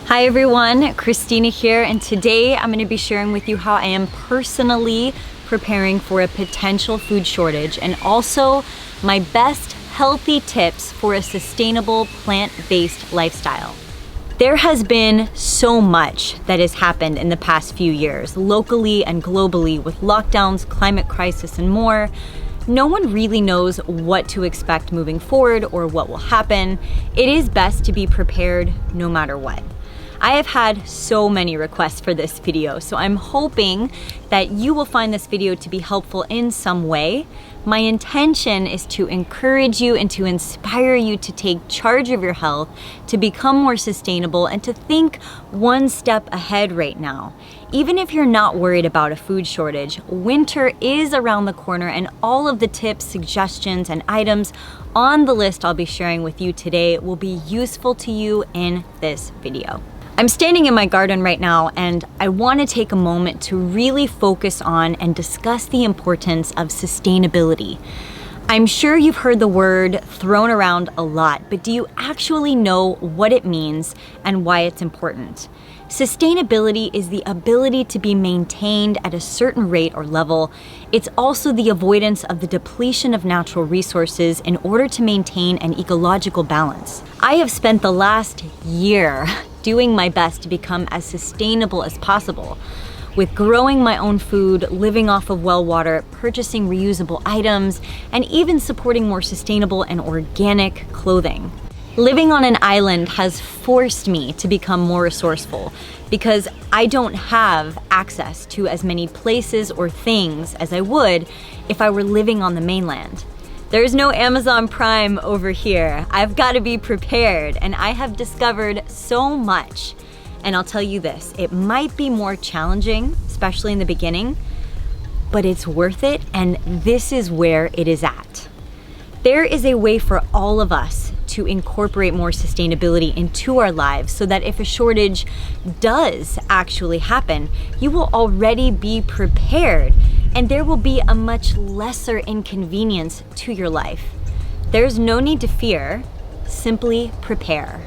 Hi everyone, Kristina here, and today I'm going to be sharing with you how I am personally preparing for a potential food shortage and also my best healthy tips for a sustainable plant-based lifestyle. There has been so much that has happened in the past few years, locally and globally, with lockdowns, climate crisis, and more. No one really knows what to expect moving forward or what will happen. It is best to be prepared no matter what. I have had so many requests for this video, so I'm hoping that you will find this video to be helpful in some way. My intention is to encourage you and to inspire you to take charge of your health, to become more sustainable, and to think one step ahead right now. Even if you're not worried about a food shortage, winter is around the corner, and all of the tips, suggestions, and items on the list I'll be sharing with you today will be useful to you in this video. I'm standing in my garden right now, and I want to take a moment to really focus on and discuss the importance of sustainability. I'm sure you've heard the word thrown around a lot, but do you actually know what it means and why it's important? Sustainability is the ability to be maintained at a certain rate or level. It's also the avoidance of the depletion of natural resources in order to maintain an ecological balance. I have spent the last year doing my best to become as sustainable as possible, with growing my own food, living off of well water, purchasing reusable items, and even supporting more sustainable and organic clothing. Living on an island has forced me to become more resourceful because I don't have access to as many places or things as I would if I were living on the mainland. There's no Amazon Prime over here. I've got to be prepared, and I have discovered so much. And I'll tell you this, it might be more challenging, especially in the beginning, but it's worth it, and this is where it is at. There is a way for all of us to incorporate more sustainability into our lives so that if a shortage does actually happen, you will already be prepared and there will be a much lesser inconvenience to your life. There's no need to fear, simply prepare.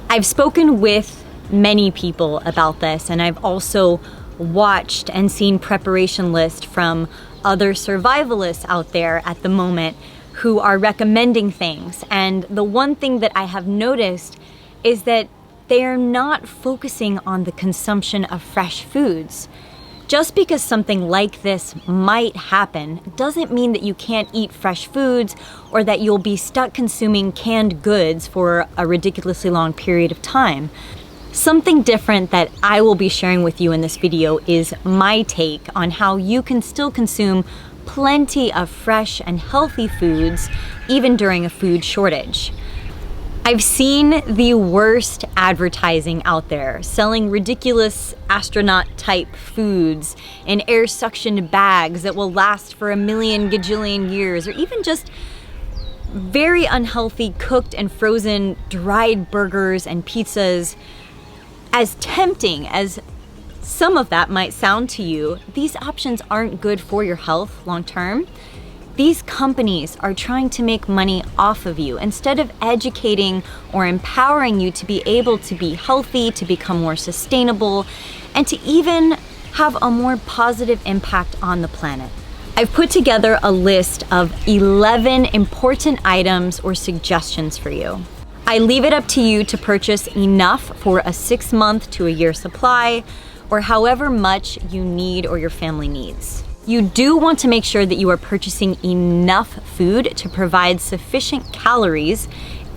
I've spoken with many people about this, and I've also watched and seen preparation lists from other survivalists out there at the moment who are recommending things. And the one thing that I have noticed is that they are not focusing on the consumption of fresh foods. Just because something like this might happen doesn't mean that you can't eat fresh foods or that you'll be stuck consuming canned goods for a ridiculously long period of time. Something different that I will be sharing with you in this video is my take on how you can still consume plenty of fresh and healthy foods even during a food shortage. I've seen the worst advertising out there, selling ridiculous astronaut-type foods in air-suctioned bags that will last for a million gajillion years, or even just very unhealthy cooked and frozen dried burgers and pizzas. As tempting as some of that might sound to you, these options aren't good for your health long-term. These companies are trying to make money off of you instead of educating or empowering you to be able to be healthy, to become more sustainable, and to even have a more positive impact on the planet. I've put together a list of 11 important items or suggestions for you. I leave it up to you to purchase enough for a 6-month to a year supply, or however much you need or your family needs. You do want to make sure that you are purchasing enough food to provide sufficient calories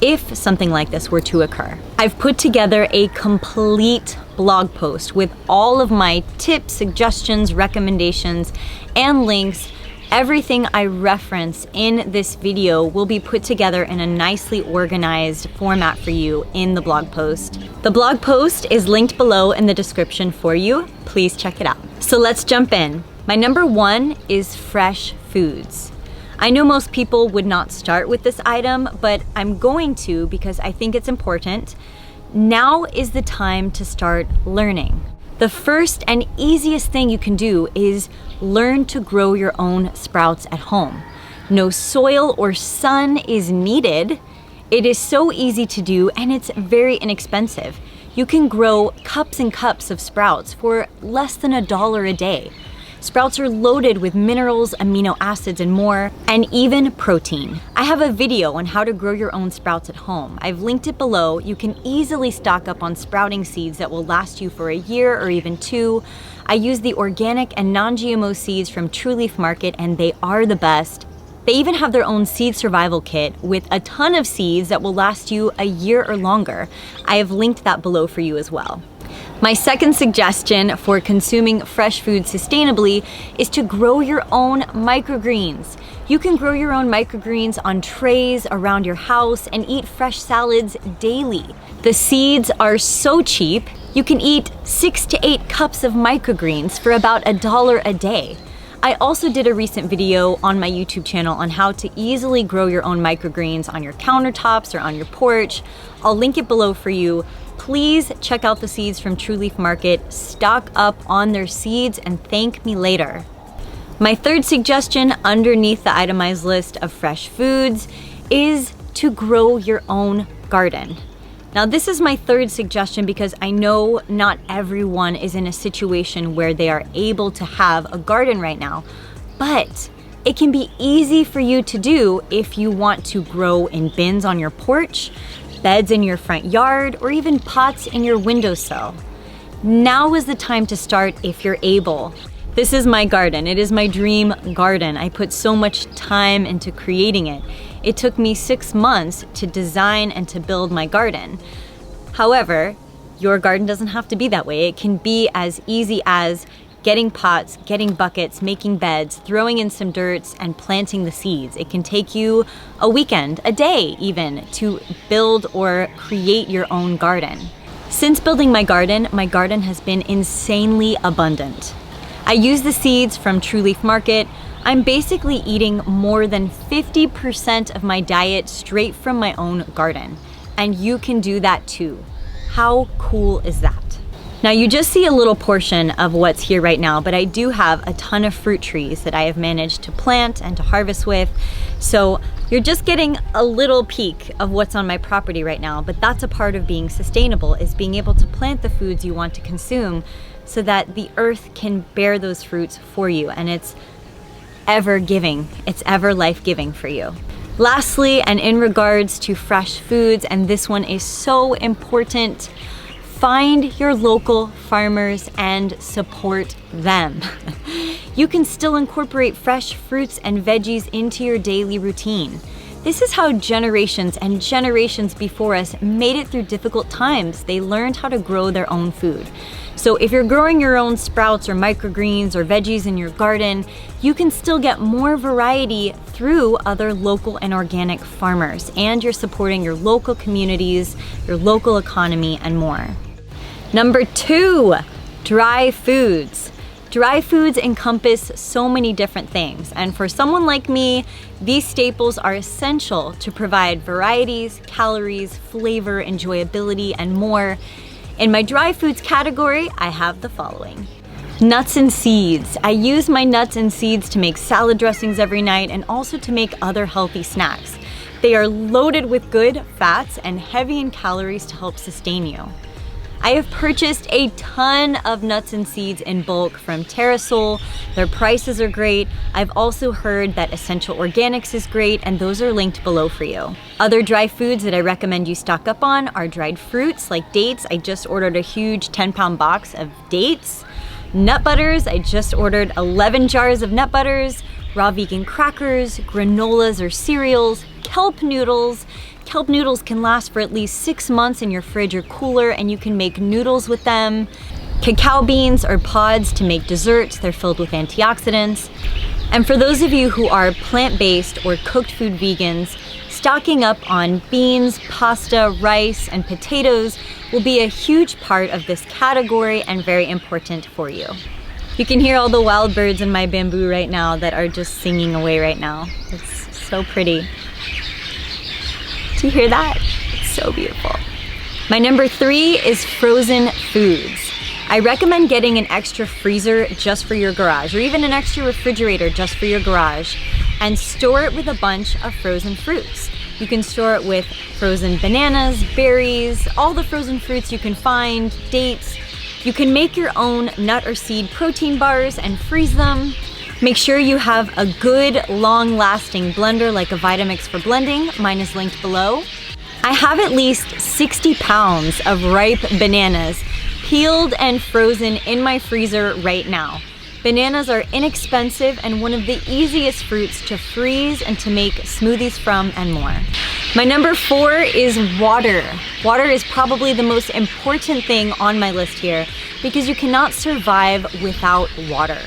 if something like this were to occur. I've put together a complete blog post with all of my tips, suggestions, recommendations, and links. Everything I reference in this video will be put together in a nicely organized format for you in the blog post. The blog post is linked below in the description for you. Please check it out. So let's jump in. My number 1 is fresh foods. I know most people would not start with this item, but I'm going to because I think it's important. Now is the time to start learning. The first and easiest thing you can do is learn to grow your own sprouts at home. No soil or sun is needed. It is so easy to do, and it's very inexpensive. You can grow cups and cups of sprouts for less than $1 a day. Sprouts are loaded with minerals, amino acids, and more, and even protein. I have a video on how to grow your own sprouts at home. I've linked it below. You can easily stock up on sprouting seeds that will last you for a year or even 2. I use the organic and non-GMO seeds from True Leaf Market, and they are the best. They even have their own seed survival kit with a ton of seeds that will last you a year or longer. I have linked that below for you as well. My second suggestion for consuming fresh food sustainably is to grow your own microgreens. You can grow your own microgreens on trays around your house and eat fresh salads daily. The seeds are so cheap, you can eat 6 to 8 cups of microgreens for about $1 a day. I also did a recent video on my YouTube channel on how to easily grow your own microgreens on your countertops or on your porch. I'll link it below for you. Please check out the seeds from True Leaf Market, stock up on their seeds, and thank me later. My third suggestion underneath the itemized list of fresh foods is to grow your own garden. Now, this is my third suggestion because I know not everyone is in a situation where they are able to have a garden right now, but it can be easy for you to do if you want to grow in bins on your porch, beds in your front yard, or even pots in your windowsill. Now is the time to start if you're able. This is my garden. It is my dream garden. I put so much time into creating it. It took me 6 months to design and to build my garden. However, your garden doesn't have to be that way. It can be as easy as getting pots, getting buckets, making beds, throwing in some dirt, and planting the seeds. It can take you a weekend, a day even, to build or create your own garden. Since building my garden has been insanely abundant. I use the seeds from True Leaf Market. I'm basically eating more than 50% of my diet straight from my own garden. And you can do that too. How cool is that? Now, you just see a little portion of what's here right now, but I do have a ton of fruit trees that I have managed to plant and to harvest with. So you're just getting a little peek of what's on my property right now, but that's a part of being sustainable, is being able to plant the foods you want to consume so that the earth can bear those fruits for you, and it's ever giving, it's ever life-giving for you. Lastly, and in regards to fresh foods, and this one is so important, find your local farmers and support them. You can still incorporate fresh fruits and veggies into your daily routine. This is how generations and generations before us made it through difficult times. They learned how to grow their own food. So if you're growing your own sprouts or microgreens or veggies in your garden, you can still get more variety through other local and organic farmers, and you're supporting your local communities, your local economy, and more. Number 2, dry foods. Dry foods encompass so many different things, and for someone like me, these staples are essential to provide varieties, calories, flavor, enjoyability, and more. In my dry foods category, I have the following. Nuts and seeds. I use my nuts and seeds to make salad dressings every night and also to make other healthy snacks. They are loaded with good fats and heavy in calories to help sustain you. I have purchased a ton of nuts and seeds in bulk from Terrasol. Their prices are great. I've also heard that Essential Organics is great, and those are linked below for you. Other dry foods that I recommend you stock up on are dried fruits like dates. I just ordered a huge 10-pound box of dates. Nut butters, I just ordered 11 jars of nut butters. Raw vegan crackers, granolas or cereals, kelp noodles. Kelp noodles can last for at least 6 months in your fridge or cooler, and you can make noodles with them. Cacao beans or pods to make desserts. They're filled with antioxidants. And for those of you who are plant-based or cooked food vegans, stocking up on beans, pasta, rice, and potatoes will be a huge part of this category and very important for you. You can hear all the wild birds in my bamboo right now that are just singing away right now. It's so pretty. Do you hear that? It's so beautiful. My number 3 is frozen foods. I recommend getting an extra freezer just for your garage, or even an extra refrigerator just for your garage, and store it with a bunch of frozen fruits. You can store it with frozen bananas, berries, all the frozen fruits you can find, dates. You can make your own nut or seed protein bars and freeze them. Make sure you have a good, long-lasting blender like a Vitamix for blending. Mine is linked below. I have at least 60 pounds of ripe bananas peeled and frozen in my freezer right now. Bananas are inexpensive and one of the easiest fruits to freeze and to make smoothies from and more. My number 4 is water. Water is probably the most important thing on my list here because you cannot survive without water.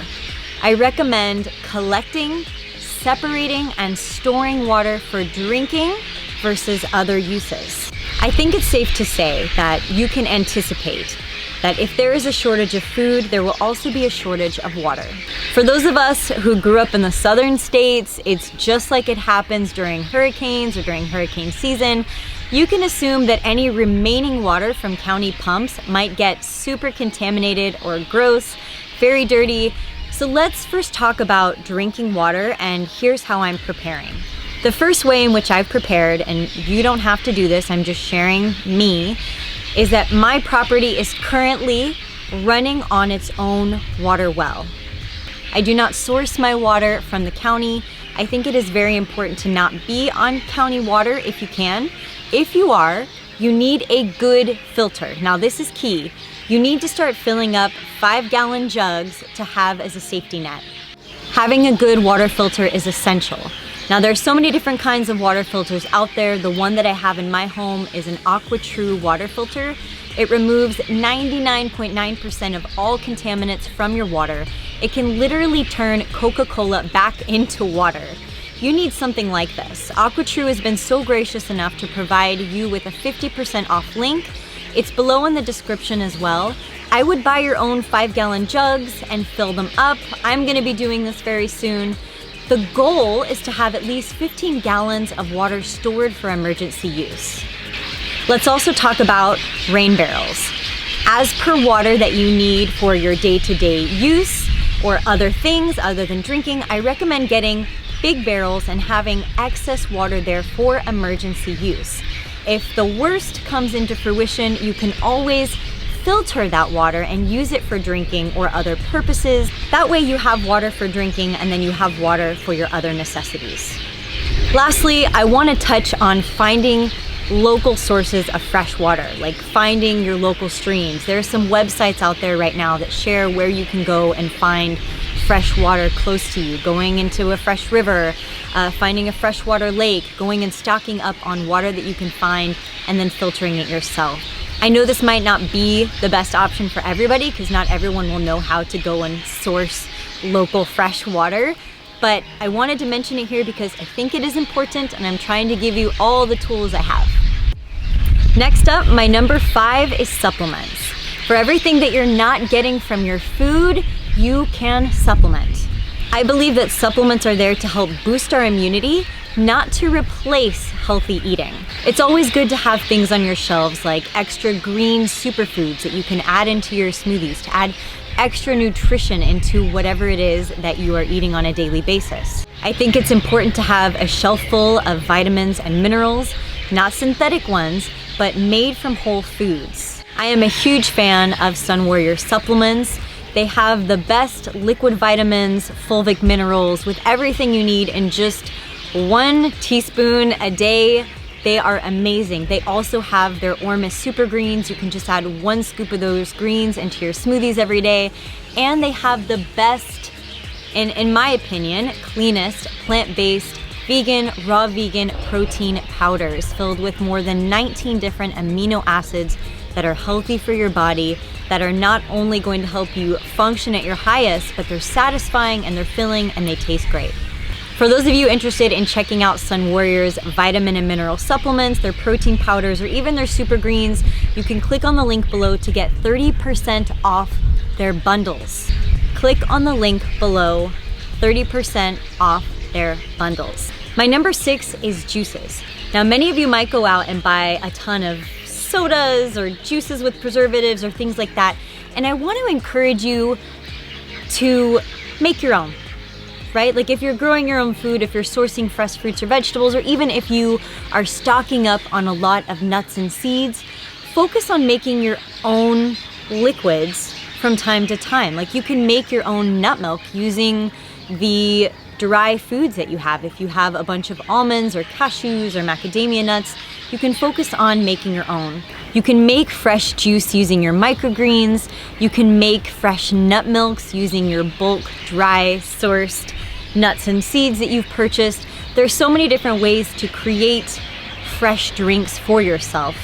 I recommend collecting, separating, and storing water for drinking versus other uses. I think it's safe to say that you can anticipate that if there is a shortage of food, there will also be a shortage of water. For those of us who grew up in the southern states, it's just like it happens during hurricanes or during hurricane season. You can assume that any remaining water from county pumps might get super contaminated or gross, very dirty. So let's first talk about drinking water, and here's how I'm preparing. The first way in which I've prepared, and you don't have to do this, I'm just sharing me, is that my property is currently running on its own water well. I do not source my water from the county. I think it is very important to not be on county water if you can. If you are, you need a good filter. Now this is key. You need to start filling up 5-gallon jugs to have as a safety net. Having a good water filter is essential. Now there's so many different kinds of water filters out there. The one that I have in my home is an AquaTrue water filter. It removes 99.9% of all contaminants from your water. It can literally turn Coca-Cola back into water. You need something like this. AquaTrue has been so gracious enough to provide you with a 50% off link. It's below in the description as well. I would buy your own 5-gallon jugs and fill them up. I'm gonna be doing this very soon. The goal is to have at least 15 gallons of water stored for emergency use. Let's also talk about rain barrels. As per water that you need for your day-to-day use or other things other than drinking, I recommend getting big barrels and having excess water there for emergency use. If the worst comes into fruition, you can always filter that water and use it for drinking or other purposes. That way you have water for drinking and then you have water for your other necessities. Lastly, I want to touch on finding local sources of fresh water, like finding your local streams. There are some websites out there right now that share where you can go and find fresh water close to you, going into a fresh river, finding a freshwater lake, going and stocking up on water that you can find and then filtering it yourself. I know this might not be the best option for everybody because not everyone will know how to go and source local fresh water, but I wanted to mention it here because I think it is important and I'm trying to give you all the tools I have. Next up, my number 5 is supplements. For everything that you're not getting from your food, you can supplement. I believe that supplements are there to help boost our immunity, not to replace healthy eating. It's always good to have things on your shelves like extra green superfoods that you can add into your smoothies to add extra nutrition into whatever it is that you are eating on a daily basis. I think it's important to have a shelf full of vitamins and minerals, not synthetic ones, but made from whole foods. I am a huge fan of Sun Warrior supplements. They have the best liquid vitamins, fulvic minerals, with everything you need in just 1 teaspoon a day. They are amazing. They also have their Ormus Super Greens. You can just add 1 scoop of those greens into your smoothies every day. And they have the best, in my opinion, cleanest, plant-based, vegan, raw vegan protein powders filled with more than 19 different amino acids that are healthy for your body, that are not only going to help you function at your highest, but they're satisfying and they're filling and they taste great. For those of you interested in checking out Sun Warrior's vitamin and mineral supplements, their protein powders, or even their super greens, you can click on the link below to get 30% off their bundles. Click on the link below, 30% off their bundles. My number 6 is juices. Now, many of you might go out and buy a ton of sodas or juices with preservatives or things like that, and I want to encourage you to make your own. right? Like if you're growing your own food, if you're sourcing fresh fruits or vegetables, or even if you are stocking up on a lot of nuts and seeds, focus on making your own liquids from time to time. Like you can make your own nut milk using the dry foods that you have. If you have a bunch of almonds or cashews or macadamia nuts, you can focus on making your own. You can make fresh juice using your microgreens. You can make fresh nut milks using your bulk, dry, sourced nuts and seeds that you've purchased. There's so many different ways to create fresh drinks for yourself.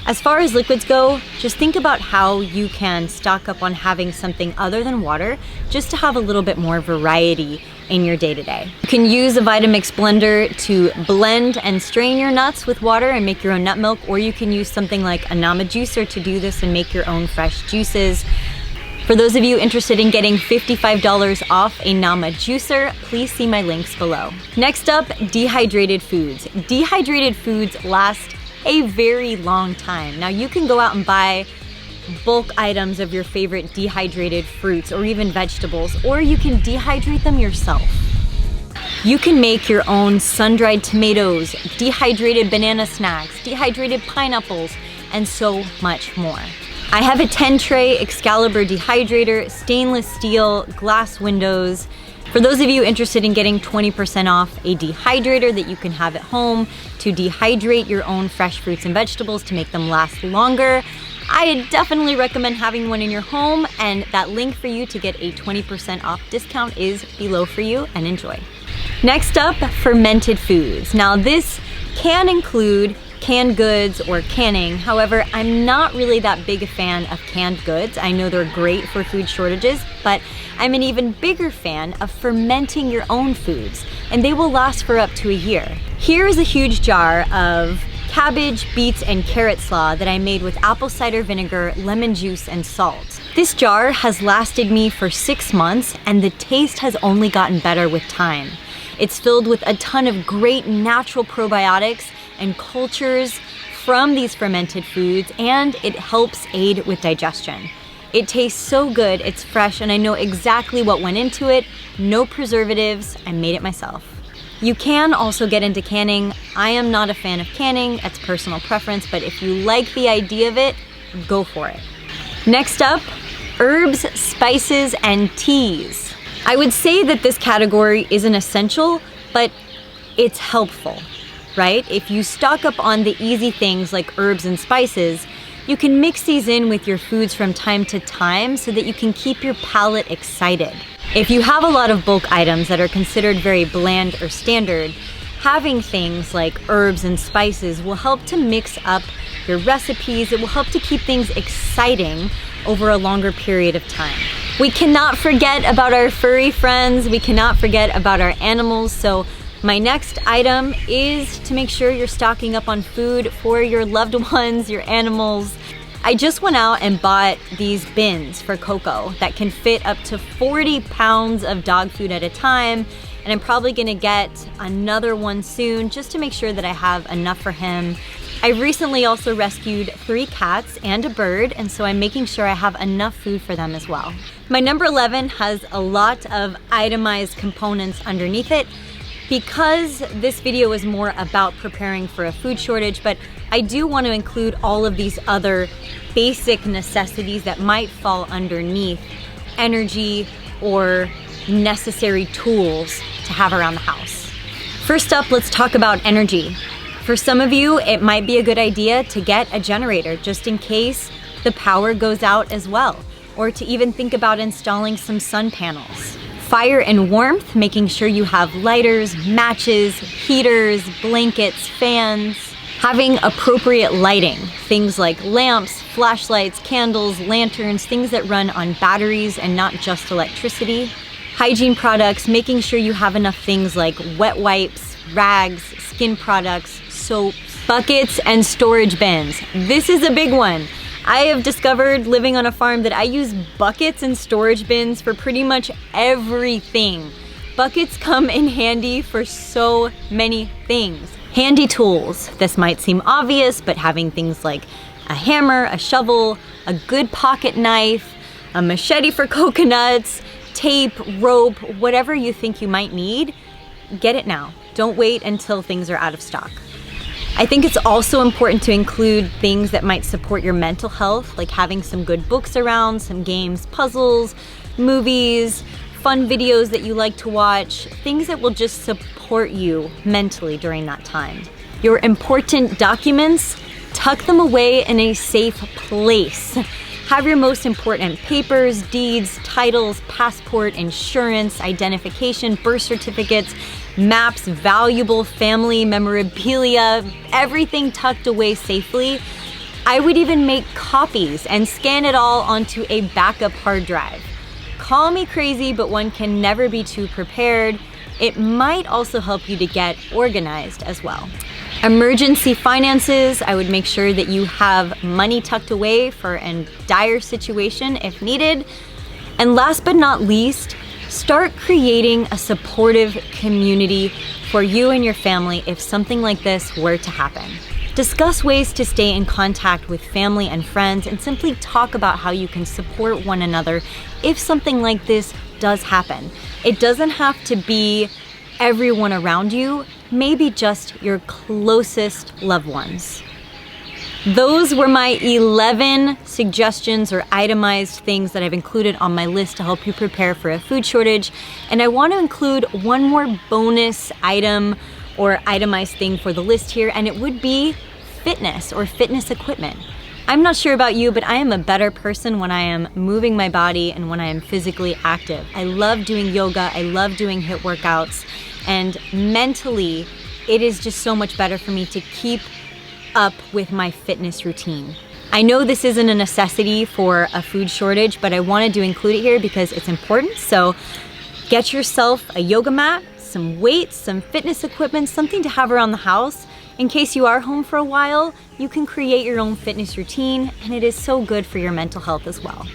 As far as liquids go, just think about how you can stock up on having something other than water just to have a little bit more variety in your day-to-day. You can use a Vitamix blender to blend and strain your nuts with water and make your own nut milk, or you can use something like a Nama juicer to do this and make your own fresh juices. For those of you interested in getting $55 off a Nama juicer, please see my links below. Next up, Dehydrated Foods. Dehydrated Foods last a very long time. Now you can go out and buy bulk items of your favorite dehydrated fruits or even vegetables, or you can dehydrate them yourself. You can make your own sun-dried tomatoes, dehydrated banana snacks, dehydrated pineapples, and so much more. I have a 10-tray Excalibur dehydrator, stainless steel, glass windows. For those of you interested in getting 20% off a dehydrator that you can have at home to dehydrate your own fresh fruits and vegetables to make them last longer, I definitely recommend having one in your home, and that link for you to get a 20% off discount is below for you, and enjoy. Next up, Fermented Foods. Now this can include canned goods or canning. However, I'm not really that big a fan of canned goods. I know they're great for food shortages, but I'm an even bigger fan of fermenting your own foods, and they will last for up to a year. Here is a huge jar of cabbage, beets, and carrot slaw that I made with apple cider vinegar, lemon juice, and salt. This jar has lasted me for 6 months, and the taste has only gotten better with time. It's filled with a ton of great natural probiotics and cultures from these fermented foods, and it helps aid with digestion. It tastes so good, it's fresh, and I know exactly what went into it. No preservatives, I made it myself. You can also get into canning. I am not a fan of canning, that's personal preference, but if you like the idea of it, go for it. Next up, herbs, spices, and teas. I would say that this category isn't essential, but it's helpful, right? If you stock up on the easy things like herbs and spices, you can mix these in with your foods from time to time so that you can keep your palate excited. If you have a lot of bulk items that are considered very bland or standard, having things like herbs and spices will help to mix up your recipes. It will help to keep things exciting over a longer period of time. We cannot forget about our furry friends. We cannot forget about our animals. So my next item is to make sure you're stocking up on food for your loved ones, your animals. I just went out and bought these bins for Coco that can fit up to 40 pounds of dog food at a time, and I'm probably gonna get another one soon just to make sure that I have enough for him. I recently also rescued 3 cats and a bird, and so I'm making sure I have enough food for them as well. My number 11 has a lot of itemized components underneath it, because this video is more about preparing for a food shortage, but I do want to include all of these other basic necessities that might fall underneath energy or necessary tools to have around the house. First up, let's talk about energy. For some of you, it might be a good idea to get a generator just in case the power goes out as well, or to even think about installing some sun panels. Fire and warmth, making sure you have lighters, matches, heaters, blankets, fans. Having appropriate lighting, things like lamps, flashlights, candles, lanterns, things that run on batteries and not just electricity. Hygiene products, making sure you have enough things like wet wipes, rags, skin products, soap, buckets, and storage bins. This is a big one. I have discovered living on a farm that I use buckets and storage bins for pretty much everything. Buckets come in handy for so many things. Handy tools. This might seem obvious, but having things like a hammer, a shovel, a good pocket knife, a machete for coconuts, tape, rope, whatever you think you might need, get it now. Don't wait until things are out of stock. I think it's also important to include things that might support your mental health, like having some good books around, some games, puzzles, movies, fun videos that you like to watch, things that will just support you mentally during that time. Your important documents, tuck them away in a safe place. Have your most important papers, deeds, titles, passport, insurance, identification, birth certificates, maps, valuable family memorabilia, everything tucked away safely. I would even make copies and scan it all onto a backup hard drive. Call me crazy, but one can never be too prepared. It might also help you to get organized as well. Emergency finances, I would make sure that you have money tucked away for a dire situation if needed. And last but not least, start creating a supportive community for you and your family if something like this were to happen. Discuss ways to stay in contact with family and friends, and simply talk about how you can support one another if something like this does happen. It doesn't have to be everyone around you, maybe just your closest loved ones. Those were my 11 suggestions or itemized things that I've included on my list to help you prepare for a food shortage. And I want to include one more bonus item or itemized thing for the list here, and it would be fitness or fitness equipment. I'm not sure about you, but I am a better person when I am moving my body and when I am physically active. I love doing yoga, I love doing HIIT workouts, and mentally, it is just so much better for me to keep up with my fitness routine. I know this isn't a necessity for a food shortage, but I wanted to include it here because it's important. So get yourself a yoga mat, some weights, some fitness equipment, something to have around the house. In case you are home for a while, you can create your own fitness routine, and it is so good for your mental health as well.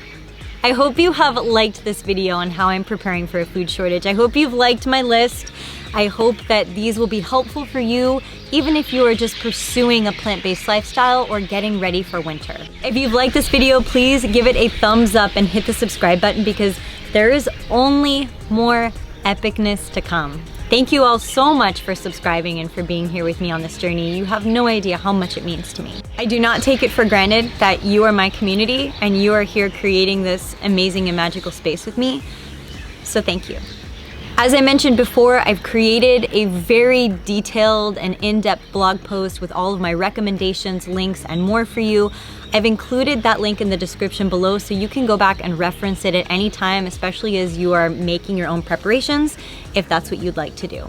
I hope you have liked this video on how I'm preparing for a food shortage. I hope you've liked my list. I hope that these will be helpful for you, even if you are just pursuing a plant-based lifestyle or getting ready for winter. If you've liked this video, please give it a thumbs up and hit the subscribe button, because there is only more epicness to come. Thank you all so much for subscribing and for being here with me on this journey. You have no idea how much it means to me. I do not take it for granted that you are my community and you are here creating this amazing and magical space with me. So thank you. As I mentioned before, I've created a very detailed and in-depth blog post with all of my recommendations, links, and more for you. I've included that link in the description below so you can go back and reference it at any time, especially as you are making your own preparations, if that's what you'd like to do.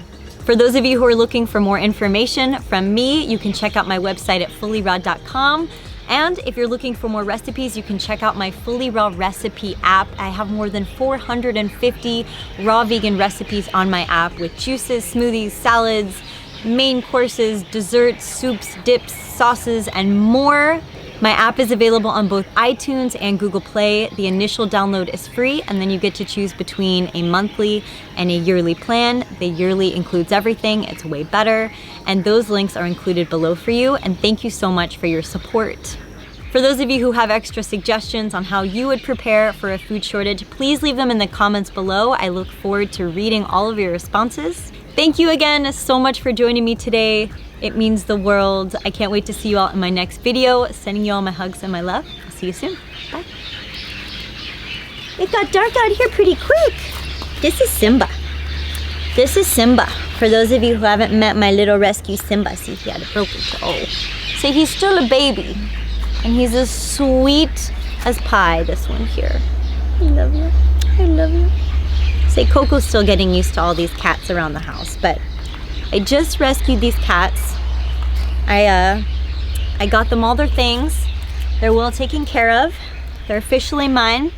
For those of you who are looking for more information from me, you can check out my website at FullyRaw.com. And if you're looking for more recipes, you can check out my Fully Raw recipe app. I have more than 450 raw vegan recipes on my app with juices, smoothies, salads, main courses, desserts, soups, dips, sauces, and more. My app is available on both iTunes and Google Play. The initial download is free, and then you get to choose between a monthly and a yearly plan. The yearly includes everything. It's way better. And those links are included below for you. And thank you so much for your support. For those of you who have extra suggestions on how you would prepare for a food shortage, please leave them in the comments below. I look forward to reading all of your responses. Thank you again so much for joining me today. It means the world. I can't wait to see you all in my next video. Sending you all my hugs and my love. I'll see you soon. Bye. It got dark out here pretty quick. This is Simba. This is Simba. For those of you who haven't met my little rescue Simba, see, he had a broken toe. So he's still a baby. And he's as sweet as pie, this one here. I love you. I love you. Say, Coco's still getting used to all these cats around the house, but I just rescued these cats. I got them all their things. They're well taken care of. They're officially mine.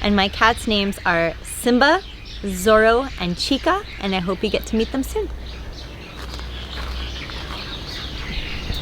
And my cats' names are Simba, Zorro, and Chica, and I hope you get to meet them soon.